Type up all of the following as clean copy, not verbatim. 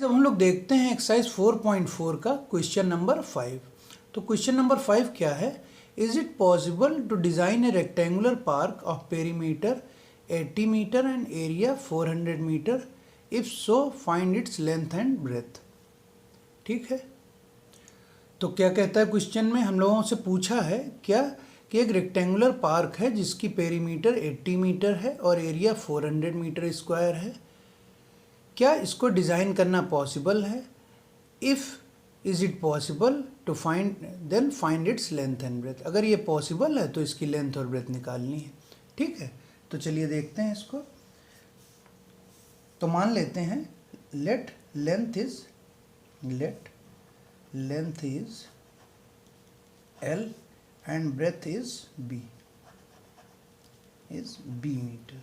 जब हम लोग देखते हैं एक्सरसाइज 4.4 का क्वेश्चन नंबर 5, तो क्वेश्चन नंबर 5 क्या है? Is it possible to design a rectangular park of perimeter 80 metre and area 400 metre? If so find its length and breadth. ठीक है, तो क्या कहता है क्वेश्चन में? हम लोगों से पूछा है क्या कि एक रेक्टेंगुलर पार्क है जिसकी पेरीमीटर 80 मीटर है और एरिया 400 मीटर स्क्वायर है। क्या इसको डिज़ाइन करना पॉसिबल है? If is it possible to find, then find its length and breadth. अगर ये पॉसिबल है तो इसकी लेंथ और ब्रेथ निकालनी है। ठीक है, तो चलिए देखते हैं इसको। तो मान लेते हैं let length is L and breadth is B metre.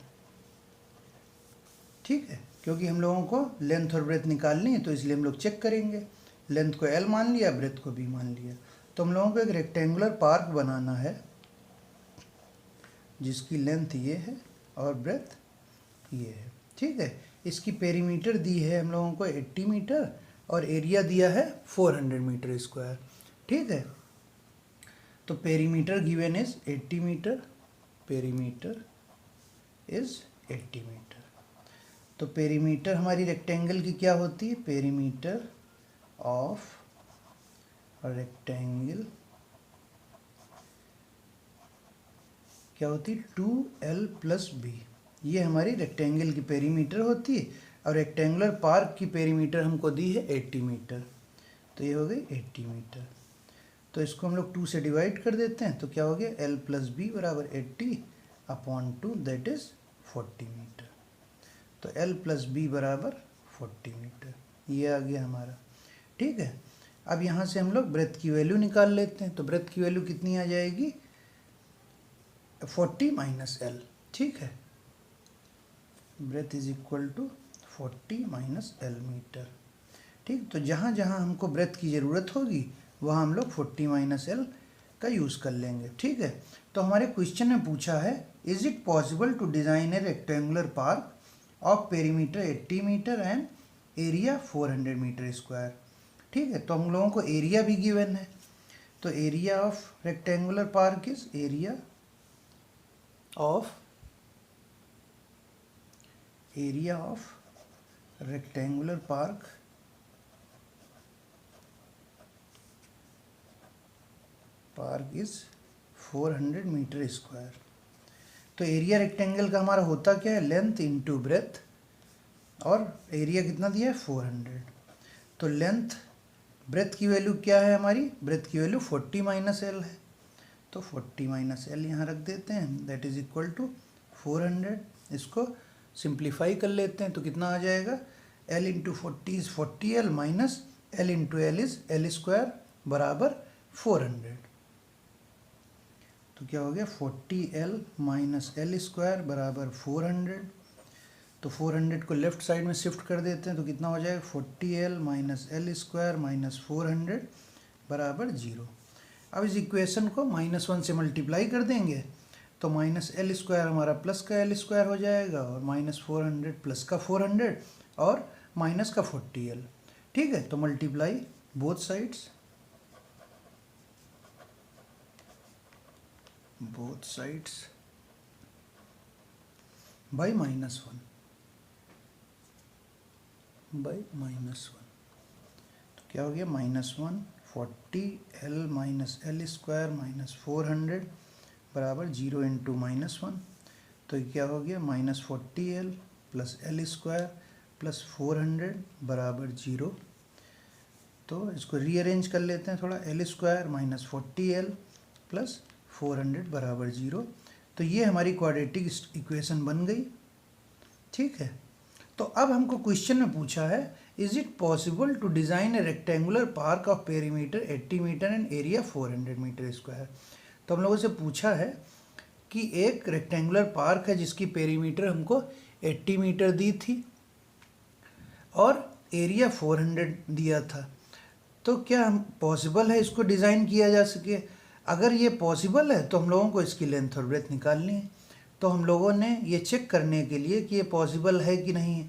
ठीक है, क्योंकि हम लोगों को लेंथ और ब्रेथ निकालनी है तो इसलिए हम लोग चेक करेंगे। लेंथ को L मान लिया, ब्रेथ को B मान लिया। तो हम लोगों को एक रेक्टेंगुलर पार्क बनाना है जिसकी लेंथ ये है और ब्रेथ ये है। ठीक है, इसकी पेरीमीटर दी है हम लोगों को 80 मीटर और एरिया दिया है 400 मीटर स्क्वायर। ठीक है, तो perimeter given is 80 metre, perimeter is 80 metre. तो पेरीमीटर हमारी रेक्टेंगल की क्या होती है? पेरीमीटर ऑफ रेक्टेंगल क्या होती है? 2L + B। ये हमारी रेक्टेंगल की पेरीमीटर होती है और रेक्टेंगुलर पार्क की पेरीमीटर हमको दी है 80 मीटर। तो ये हो गई 80 मीटर। तो इसको हम लोग 2 से डिवाइड कर देते हैं तो क्या हो गया? L + B = 80/2, that is 40 metre. तो L + B = 40 मीटर, ये आ गया हमारा। ठीक है, अब यहाँ से हम लोग ब्रेथ की वैल्यू निकाल लेते हैं। तो ब्रेथ की वैल्यू कितनी आ जाएगी? 40 - L। ठीक है, breadth is equal to 40 - L metre. ठीक, तो जहाँ जहाँ हमको ब्रेथ की ज़रूरत होगी वहाँ हम लोग 40 - L का यूज़ कर लेंगे। ठीक है, तो हमारे क्वेश्चन में पूछा है is it possible to design a rectangular park of perimeter 80 metre and area 400 metre square. ठीक है, तो हम लोगों को एरिया भी गिवन है। तो area of rectangular park is area of rectangular park is 400 metre square. तो एरिया रेक्टेंगल का हमारा होता क्या है? लेंथ इंटू ब्रेथ, और एरिया कितना दिया है? 400। तो लेंथ ब्रेथ की वैल्यू क्या है हमारी? ब्रेथ की वैल्यू 40 - L है। तो 40 - L यहाँ रख देते हैं, दैट इज इक्वल टू 400। इसको सिंप्लीफाई कर लेते हैं तो कितना आ जाएगा? L × 40 is 40L minus L × L is L² बराबर 400। तो क्या हो गया? 40L - L² बराबर 400। तो 400 को लेफ्ट साइड में शिफ्ट कर देते हैं तो कितना हो जाएगा? 40L - L² - 400 बराबर 0। अब इस इक्वेशन को -1 से मल्टीप्लाई कर देंगे तो -L² हमारा प्लस का L² हो जाएगा और -400 प्लस का 400 और माइनस का 40L। ठीक है, तो मल्टीप्लाई बोथ साइड्स बाई -1 तो क्या हो गया? -1 40L - L² - 400 बराबर 0 × -1। तो क्या हो गया? -40L + L² + 400 बराबर 0। तो इसको रीअरेंज कर लेते हैं थोड़ा। L² - 40L + 400 बराबर 0। तो ये हमारी क्वाड्रेटिक इक्वेशन बन गई। ठीक है, तो अब हमको क्वेश्चन में पूछा है is it possible to design a rectangular park of perimeter 80 metre and area 400 metre square. तो हम लोगों से पूछा है कि एक रेक्टेंगुलर पार्क है जिसकी पेरीमीटर हमको 80 मीटर दी थी और एरिया 400 दिया था। तो क्या हम पॉसिबल है इसको डिज़ाइन किया जा सके? अगर ये पॉसिबल है तो हम लोगों को इसकी लेंथ और ब्रेथ निकालनी है। तो हम लोगों ने ये चेक करने के लिए कि ये पॉसिबल है कि नहीं है,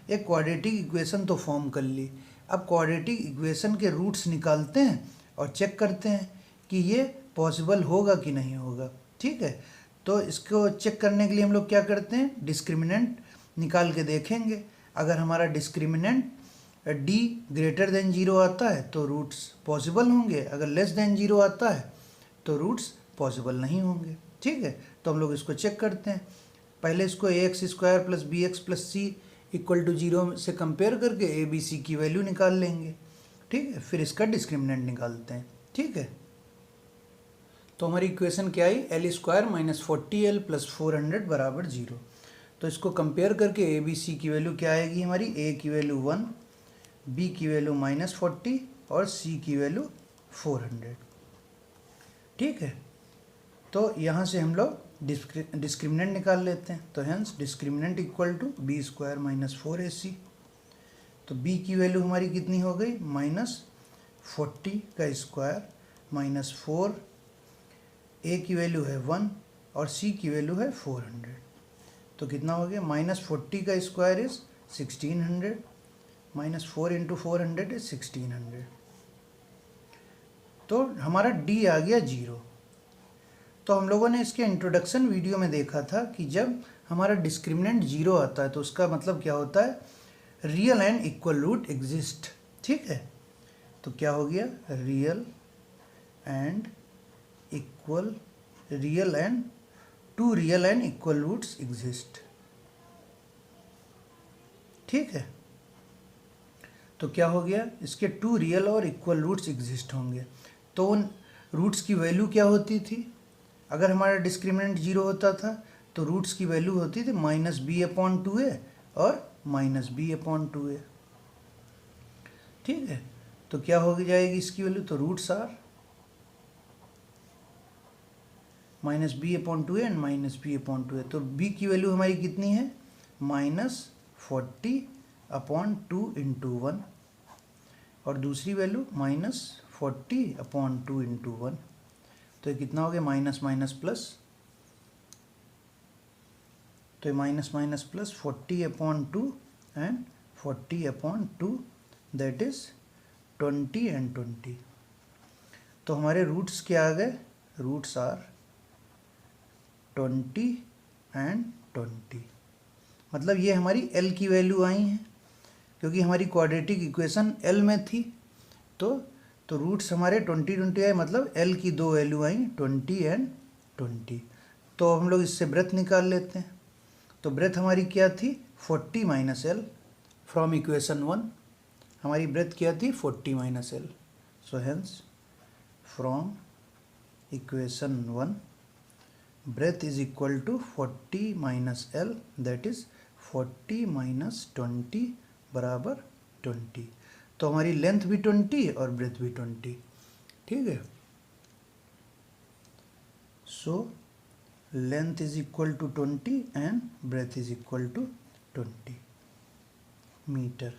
एक क्वाड्रेटिक इक्वेशन तो फॉर्म कर ली। अब क्वाड्रेटिक इक्वेशन के रूट्स निकालते हैं और चेक करते हैं कि ये पॉसिबल होगा कि नहीं होगा। ठीक है, तो इसको चेक करने के लिए हम लोग क्या करते हैं, डिस्क्रिमिनेंट निकाल के देखेंगे। अगर हमारा डिस्क्रिमिनेंट d ग्रेटर देन 0 आता है तो रूट्स पॉसिबल होंगे, अगर लेस देन 0 आता है तो रूट्स पॉसिबल नहीं होंगे। ठीक है, तो हम लोग इसको चेक करते हैं। पहले इसको ax² plus bx plus c equal to 0 से कंपेयर करके a b c की वैल्यू निकाल लेंगे। ठीक है, फिर इसका डिस्क्रिमिनेंट निकालते हैं। ठीक है, तो हमारी इक्वेशन क्या आई, l² माइनस 40l प्लस 400 बराबर 0। तो इसको कंपेयर करके a b c की वैल्यू क्या आएगी हमारी, a की वैल्यू 1, b की वैल्यू -40 और c की वैल्यू 400। ठीक है, तो यहाँ से हम लोग डिस्क्रिमिनेंट निकाल लेते हैं। तो hence discriminant equal to b² minus 4ac। तो b की वैल्यू हमारी कितनी हो गई, -40 का स्क्वायर माइनस 4, a की वैल्यू है 1 और c की वैल्यू है 400। तो कितना हो गया, -40 का स्क्वायर इज 1600, -4 इंटू 400 इज 1600। तो हमारा d आ गया 0। तो हम लोगों ने इसके इंट्रोडक्शन वीडियो में देखा था कि जब हमारा डिस्क्रिमिनेंट 0 आता है तो उसका मतलब क्या होता है, real and equal root exist. ठीक है, तो क्या हो गया, real and two real and equal roots exist. ठीक है, तो क्या हो गया, इसके 2 रियल और इक्वल रूट्स एग्जिस्ट होंगे। तो उन रूट्स की वैल्यू क्या होती थी, अगर हमारा डिस्क्रिमिनेंट 0 होता था तो रूट्स की वैल्यू होती थी -b/2a और -b/2a। ठीक है, तो क्या हो जाएगी इसकी वैल्यू, तो roots are -b/2a and -b/2a। तो b की वैल्यू हमारी कितनी है, -40/2 इंटू 1 और दूसरी वैल्यू -40/2 इंटू 1। तो ये कितना हो गया, माइनस माइनस प्लस, तो ये minus minus plus 40/2 and 40/2 that is 20 and 20। तो हमारे रूट्स क्या आ गए, रूट्स आर 20 एंड 20। मतलब ये हमारी l की वैल्यू आई हैं, क्योंकि हमारी क्वाड्रेटिक इक्वेशन l में थी। तो रूट्स हमारे 20 20 आए, मतलब l की 2 वैल्यू आई 20 एंड 20। तो हम लोग इससे ब्रेथ निकाल लेते हैं। तो ब्रेथ हमारी क्या थी, 40 माइनस l फ्रॉम इक्वेशन 1। हमारी ब्रेथ क्या थी, 40 minus l। So hence from equation 1 breadth is equal to 40 minus l, that is 40 minus 20 बराबर 20। तो हमारी लेंथ भी 20 और ब्रेथ भी 20। ठीक है, so length is equal to 20 and breadth is equal to 20 metre.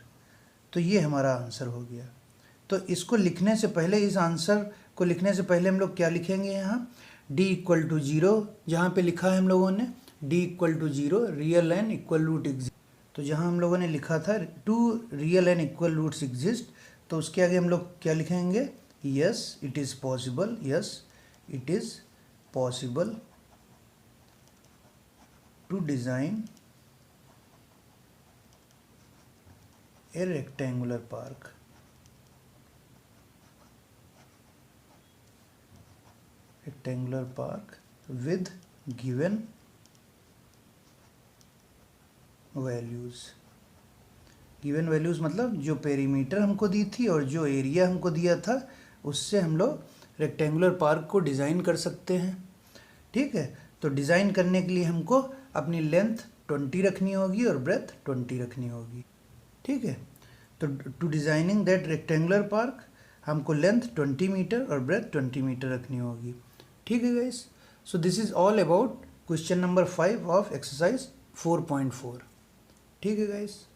तो ये हमारा आंसर हो गया। तो इसको लिखने से पहले, इस आंसर को लिखने से पहले हम लोग क्या लिखेंगे, यहाँ d इक्वल टू 0 जहाँ पे लिखा है हम लोगों ने, d equal to 0 real and equal root exist. तो जहाँ हम लोगों ने लिखा था 2 real and equal roots exist, तो उसके आगे हम लोग क्या लिखेंगे, yes it is possible, yes it is possible to design a rectangular park. Rectangular park with given values. Given values मतलब जो पेरीमीटर हमको दी थी और जो एरिया हमको दिया था, उससे हम लोग रेक्टेंगुलर पार्क को डिज़ाइन कर सकते हैं। ठीक है, तो डिज़ाइन करने के लिए हमको अपनी लेंथ 20 रखनी होगी और ब्रेथ 20 रखनी होगी। ठीक है, तो to designing that rectangular park हमको लेंथ 20 मीटर और ब्रेथ 20 मीटर रखनी होगी। ठीक है guys, so this is all about question number 5 of exercise 4.4। ठीक है गाइस।